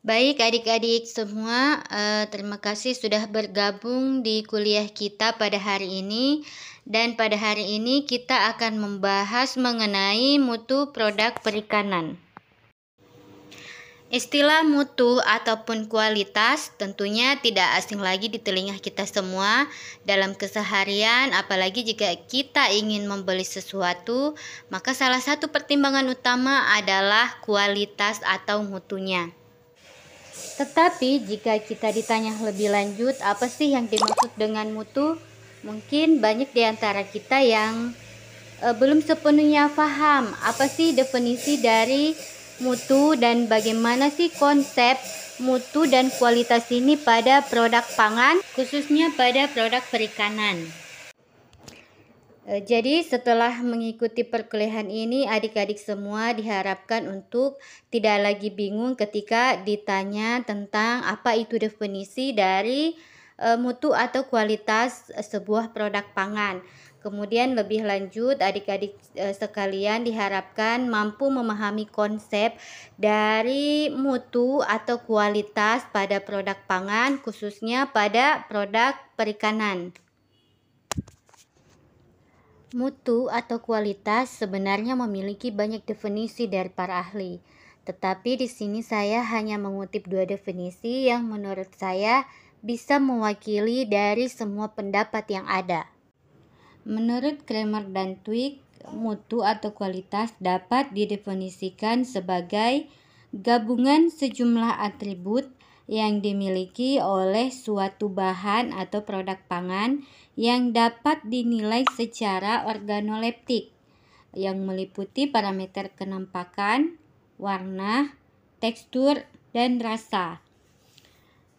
Baik adik-adik semua, terima kasih sudah bergabung di kuliah kita pada hari ini. Dan pada hari ini kita akan membahas mengenai mutu produk perikanan. Istilah mutu ataupun kualitas tentunya tidak asing lagi di telinga kita semua dalam keseharian, apalagi jika kita ingin membeli sesuatu, maka salah satu pertimbangan utama adalah kualitas atau mutunya. Tetapi jika kita ditanya lebih lanjut, apa sih yang dimaksud dengan mutu? Mungkin banyak di antara kita yang belum sepenuhnya paham apa sih definisi dari mutu dan bagaimana sih konsep mutu dan kualitas ini pada produk pangan, khususnya pada produk perikanan. Jadi setelah mengikuti perkuliahan ini, adik-adik semua diharapkan untuk tidak lagi bingung ketika ditanya tentang apa itu definisi dari mutu atau kualitas sebuah produk pangan. Kemudian lebih lanjut, adik-adik sekalian diharapkan mampu memahami konsep dari mutu atau kualitas pada produk pangan, khususnya pada produk perikanan. Mutu atau kualitas sebenarnya memiliki banyak definisi dari para ahli. Tetapi di sini saya hanya mengutip dua definisi yang menurut saya bisa mewakili dari semua pendapat yang ada. Menurut Kramer dan Twigg, mutu atau kualitas dapat didefinisikan sebagai gabungan sejumlah atribut yang dimiliki oleh suatu bahan atau produk pangan yang dapat dinilai secara organoleptik, yang meliputi parameter kenampakan, warna, tekstur, dan rasa.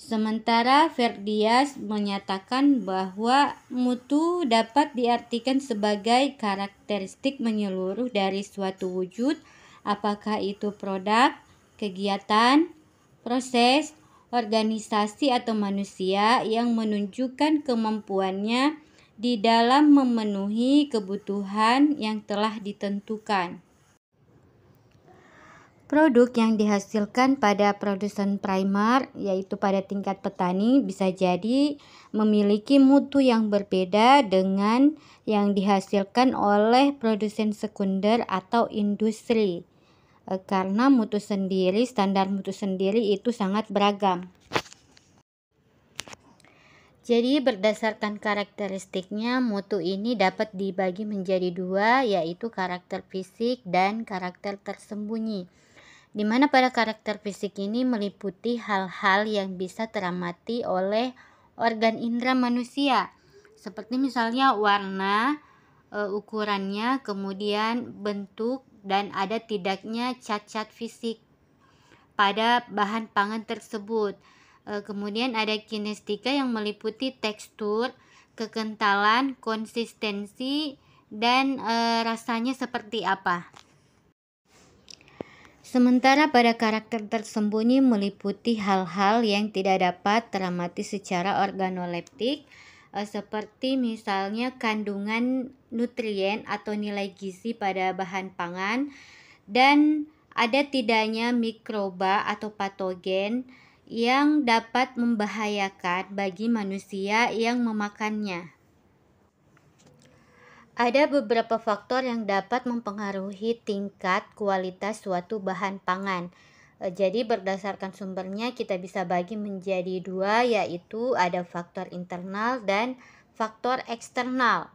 Sementara Verdias menyatakan bahwa mutu dapat diartikan sebagai karakteristik menyeluruh dari suatu wujud, apakah itu produk, kegiatan, proses, organisasi atau manusia yang menunjukkan kemampuannya di dalam memenuhi kebutuhan yang telah ditentukan. Produk yang dihasilkan pada produsen primer, yaitu pada tingkat petani, bisa jadi memiliki mutu yang berbeda dengan yang dihasilkan oleh produsen sekunder atau industri. Karena standar mutu sendiri itu sangat beragam. Jadi berdasarkan karakteristiknya, mutu ini dapat dibagi menjadi dua, yaitu karakter fisik dan karakter tersembunyi. Di mana pada karakter fisik ini meliputi hal-hal yang bisa teramati oleh organ indera manusia, seperti misalnya warna, ukurannya, kemudian bentuk, dan ada tidaknya cacat fisik pada bahan pangan tersebut. Kemudian ada kinestika yang meliputi tekstur, kekentalan, konsistensi, dan rasanya seperti apa. Sementara pada karakter tersembunyi meliputi hal-hal yang tidak dapat teramati secara organoleptik, seperti misalnya kandungan nutrien atau nilai gizi pada bahan pangan, dan ada tidaknya mikroba atau patogen yang dapat membahayakan bagi manusia yang memakannya. Ada beberapa faktor yang dapat mempengaruhi tingkat kualitas suatu bahan pangan. Jadi berdasarkan sumbernya kita bisa bagi menjadi dua, yaitu ada faktor internal dan faktor eksternal.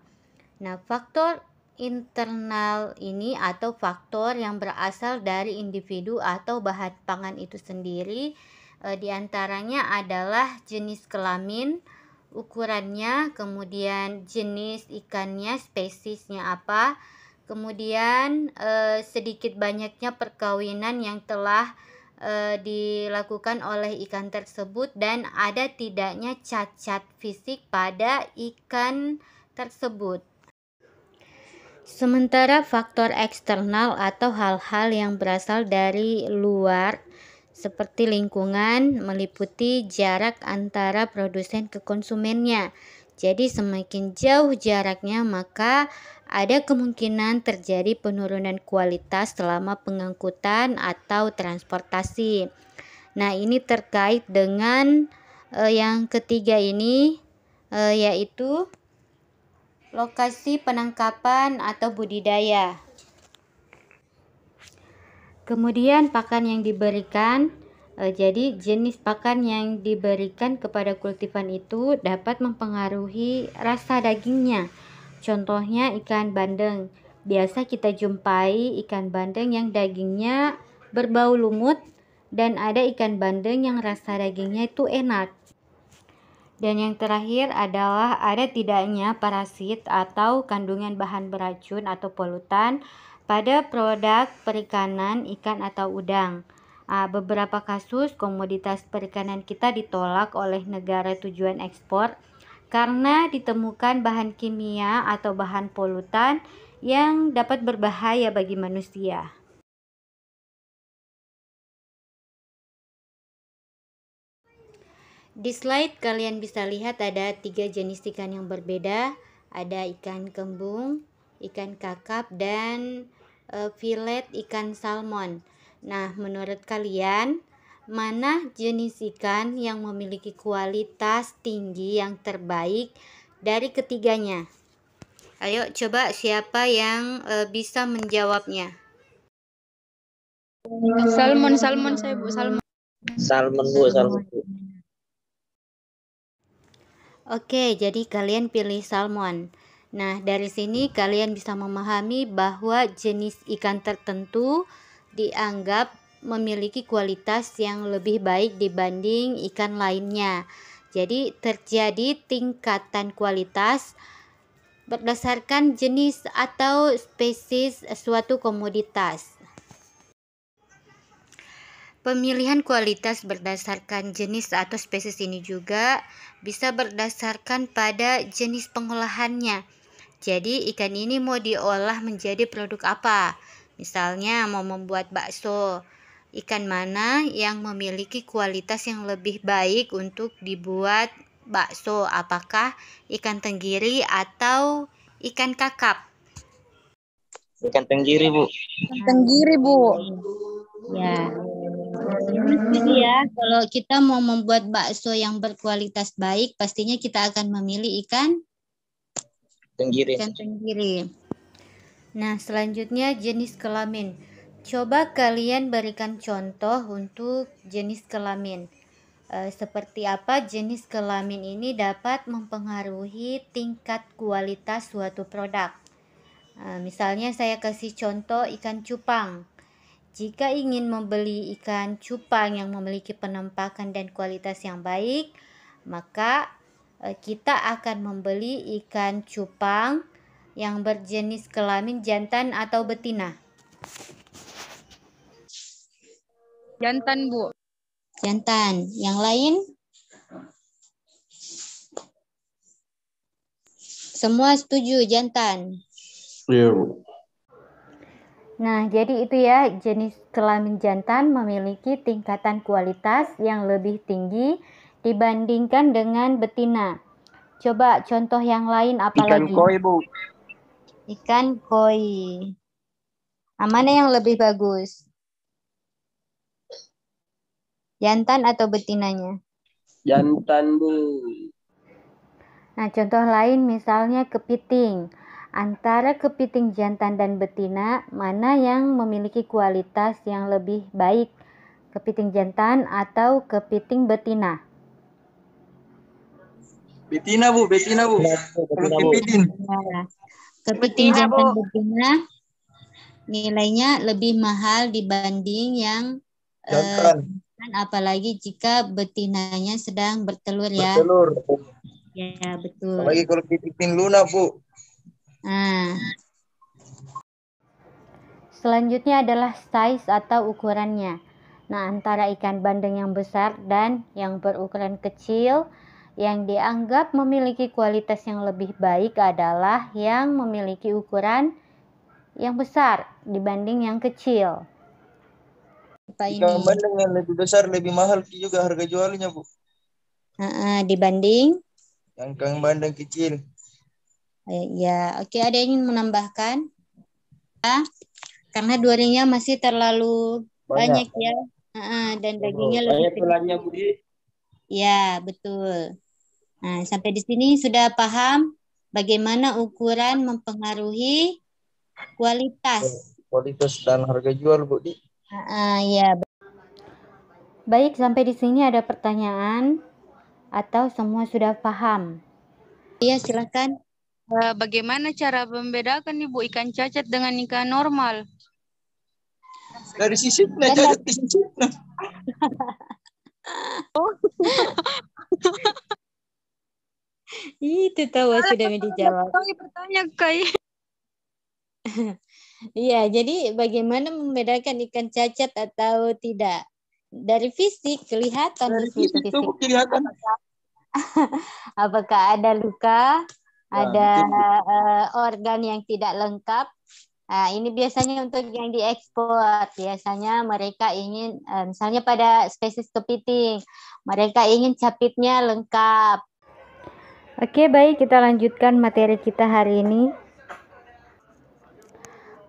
Nah, faktor internal ini atau faktor yang berasal dari individu atau bahan pangan itu sendiri, diantaranya adalah jenis kelamin, ukurannya, kemudian jenis ikannya, spesiesnya apa, kemudian sedikit banyaknya perkawinan yang telah dilakukan oleh ikan tersebut, dan ada tidaknya cacat fisik pada ikan tersebut. Sementara faktor eksternal atau hal-hal yang berasal dari luar seperti lingkungan meliputi jarak antara produsen ke konsumennya. Jadi semakin jauh jaraknya, maka ada kemungkinan terjadi penurunan kualitas selama pengangkutan atau transportasi. Nah, ini terkait dengan yang ketiga ini, yaitu lokasi penangkapan atau budidaya. Kemudian pakan yang diberikan, jadi jenis pakan yang diberikan kepada kultifan itu dapat mempengaruhi rasa dagingnya. Contohnya ikan bandeng. Biasa kita jumpai ikan bandeng yang dagingnya berbau lumut dan ada ikan bandeng yang rasa dagingnya itu enak. Dan yang terakhir adalah ada tidaknya parasit atau kandungan bahan beracun atau polutan pada produk perikanan, ikan atau udang. Beberapa kasus komoditas perikanan kita ditolak oleh negara tujuan ekspor karena ditemukan bahan kimia atau bahan polutan yang dapat berbahaya bagi manusia. Di slide kalian bisa lihat ada 3 jenis ikan yang berbeda. Ada ikan kembung, ikan kakap, dan filet ikan salmon. Nah, menurut kalian mana jenis ikan yang memiliki kualitas tinggi yang terbaik dari ketiganya? Ayo coba siapa yang bisa menjawabnya? Salmon saya Bu, salmon. Salmon Bu, salmon. Oke, jadi kalian pilih salmon. Nah, dari sini kalian bisa memahami bahwa jenis ikan tertentu dianggap memiliki kualitas yang lebih baik dibanding ikan lainnya. Jadi, terjadi tingkatan kualitas berdasarkan jenis atau spesies suatu komoditas. Pemilihan kualitas berdasarkan jenis atau spesies ini juga bisa berdasarkan pada jenis pengolahannya. Jadi ikan ini mau diolah menjadi produk apa? Misalnya mau membuat bakso. Ikan mana yang memiliki kualitas yang lebih baik untuk dibuat bakso? Apakah ikan tenggiri atau ikan kakap? Ikan tenggiri Bu. Ikan tenggiri Bu. Ya. Jadi ya, kalau kita mau membuat bakso yang berkualitas baik, pastinya kita akan memilih ikan Tenggiri. Nah, selanjutnya jenis kelamin. Coba kalian berikan contoh untuk jenis kelamin. Seperti apa jenis kelamin ini dapat mempengaruhi tingkat kualitas suatu produk. Misalnya saya kasih contoh ikan cupang. Jika ingin membeli ikan cupang yang memiliki penampakan dan kualitas yang baik, maka kita akan membeli ikan cupang yang berjenis kelamin jantan atau betina. Jantan Bu. Jantan. Yang lain? Semua setuju jantan? Iya Bu. Nah, jadi itu ya, jenis kelamin jantan memiliki tingkatan kualitas yang lebih tinggi dibandingkan dengan betina. Coba contoh yang lain apa Ikan lagi? koi Bu. Ikan koi. Mana yang lebih bagus? Jantan atau betinanya? Jantan Bu. Nah, contoh lain misalnya kepiting. Antara kepiting jantan dan betina, mana yang memiliki kualitas yang lebih baik? Kepiting jantan atau kepiting betina? Betina Bu. Kalau kepiting. Ya. Kepiting jantan betina nilainya lebih mahal dibanding yang Jantan. apalagi jika betinanya sedang bertelur ya. Bertelur. Ya, betul. Apalagi kalau kepiting lunak Bu. Nah, selanjutnya adalah size atau ukurannya. Nah, antara ikan bandeng yang besar dan yang berukuran kecil, yang dianggap memiliki kualitas yang lebih baik adalah yang memiliki ukuran yang besar dibanding yang kecil. Ikan bandeng yang lebih besar lebih mahal juga harga jualnya Bu. Dibanding? Yang ikan bandeng kecil. Ya, oke. Ada yang ingin menambahkan? Karena durinya masih terlalu banyak ya. Dan Ya, Bu. dagingnya lebih Banyak tulangnya, Bu. Ya, betul. Nah, sampai di sini sudah paham bagaimana ukuran mempengaruhi kualitas. Kualitas dan harga jual, Bu. Ya. Baik, sampai di sini ada pertanyaan atau semua sudah paham? Iya, silakan. Bagaimana cara membedakan Ibu ikan cacat dengan ikan normal? Dari sisipnya, Kan cacat di sisipnya. Itu tahu sudah dijawab. Bertanya kayak Iya, jadi bagaimana membedakan ikan cacat atau tidak? Dari fisik kelihatan Dari di situ fisik tuh, fisik. Bu, kelihatan. Apakah ada luka, Ya, ada betul, Bu. organ yang tidak lengkap? Nah, ini biasanya untuk yang diekspor. Biasanya mereka ingin, misalnya pada spesies kepiting, mereka ingin capitnya lengkap. Oke, baik, kita lanjutkan materi kita hari ini.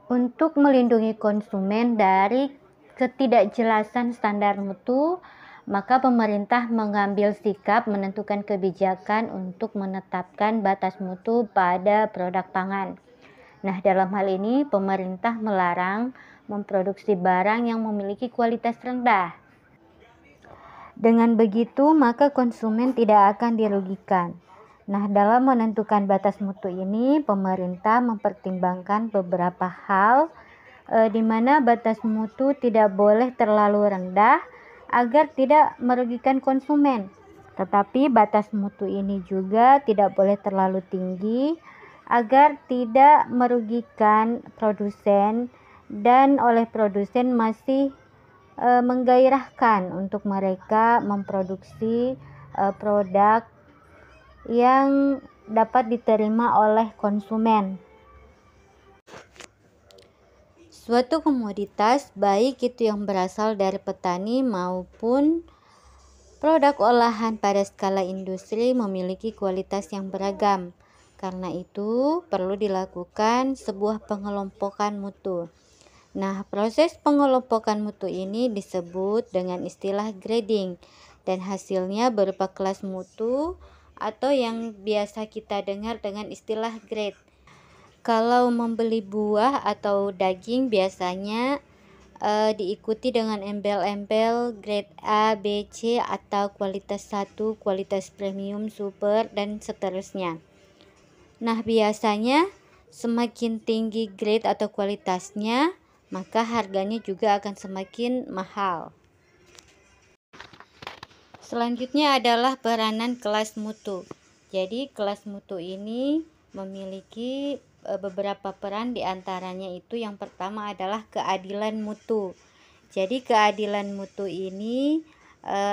Untuk melindungi konsumen dari ketidakjelasan standar mutu, maka pemerintah mengambil sikap menentukan kebijakan untuk menetapkan batas mutu pada produk pangan. Nah, dalam hal ini pemerintah melarang memproduksi barang yang memiliki kualitas rendah. Dengan begitu, maka konsumen tidak akan dirugikan. Nah, dalam menentukan batas mutu ini, pemerintah mempertimbangkan beberapa hal di mana batas mutu tidak boleh terlalu rendah agar tidak merugikan konsumen. Tetapi batas mutu ini juga tidak boleh terlalu tinggi agar tidak merugikan produsen dan oleh produsen masih menggairahkan untuk mereka memproduksi produk yang dapat diterima oleh konsumen. Suatu komoditas, baik itu yang berasal dari petani maupun produk olahan pada skala industri, memiliki kualitas yang beragam. Karena itu, perlu dilakukan sebuah pengelompokan mutu. Nah, proses pengelompokan mutu ini disebut dengan istilah grading, dan hasilnya berupa kelas mutu atau yang biasa kita dengar dengan istilah grade. Kalau membeli buah atau daging biasanya diikuti dengan embel-embel grade A, B, C atau kualitas 1, kualitas premium, super, dan seterusnya. Nah, biasanya semakin tinggi grade atau kualitasnya, maka harganya juga akan semakin mahal. Selanjutnya adalah peranan kelas mutu. Jadi, kelas mutu ini memiliki beberapa peran, diantaranya itu yang pertama adalah keadilan mutu. Jadi keadilan mutu ini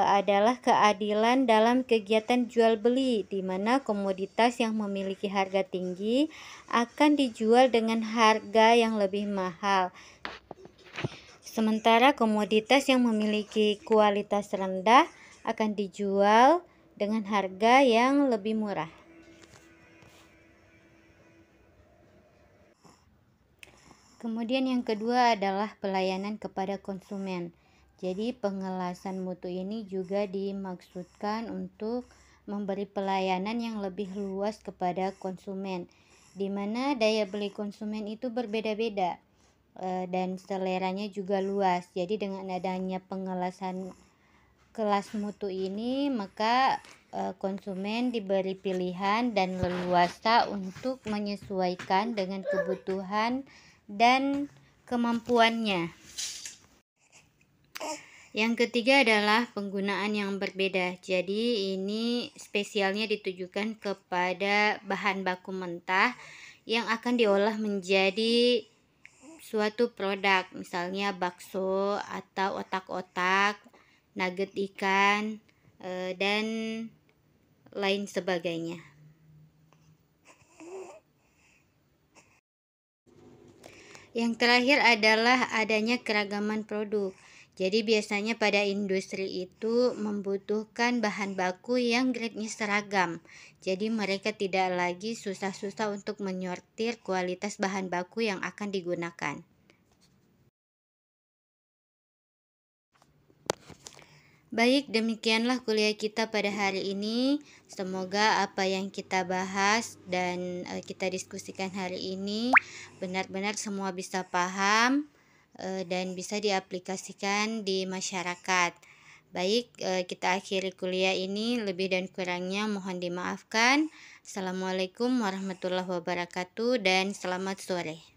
adalah keadilan dalam kegiatan jual beli, di mana komoditas yang memiliki harga tinggi akan dijual dengan harga yang lebih mahal. Sementara komoditas yang memiliki kualitas rendah akan dijual dengan harga yang lebih murah. Kemudian yang kedua adalah pelayanan kepada konsumen. Jadi pengelasan mutu ini juga dimaksudkan untuk memberi pelayanan yang lebih luas kepada konsumen, di mana daya beli konsumen itu berbeda-beda dan seleranya juga luas. Jadi dengan adanya pengelasan kelas mutu ini, maka konsumen diberi pilihan dan leluasa untuk menyesuaikan dengan kebutuhan dan kemampuannya. Yang ketiga adalah penggunaan yang berbeda. Jadi ini spesialnya ditujukan kepada bahan baku mentah yang akan diolah menjadi suatu produk, misalnya bakso atau otak-otak, nugget ikan, dan lain sebagainya. Yang terakhir adalah adanya keragaman produk. Jadi biasanya pada industri itu membutuhkan bahan baku yang grade-nya seragam. Jadi mereka tidak lagi susah-susah untuk menyortir kualitas bahan baku yang akan digunakan. Baik, demikianlah kuliah kita pada hari ini. Semoga apa yang kita bahas dan kita diskusikan hari ini benar-benar semua bisa paham dan bisa diaplikasikan di masyarakat. Baik, kita akhiri kuliah ini. Lebih dan kurangnya mohon dimaafkan. Assalamualaikum warahmatullahi wabarakatuh dan selamat sore.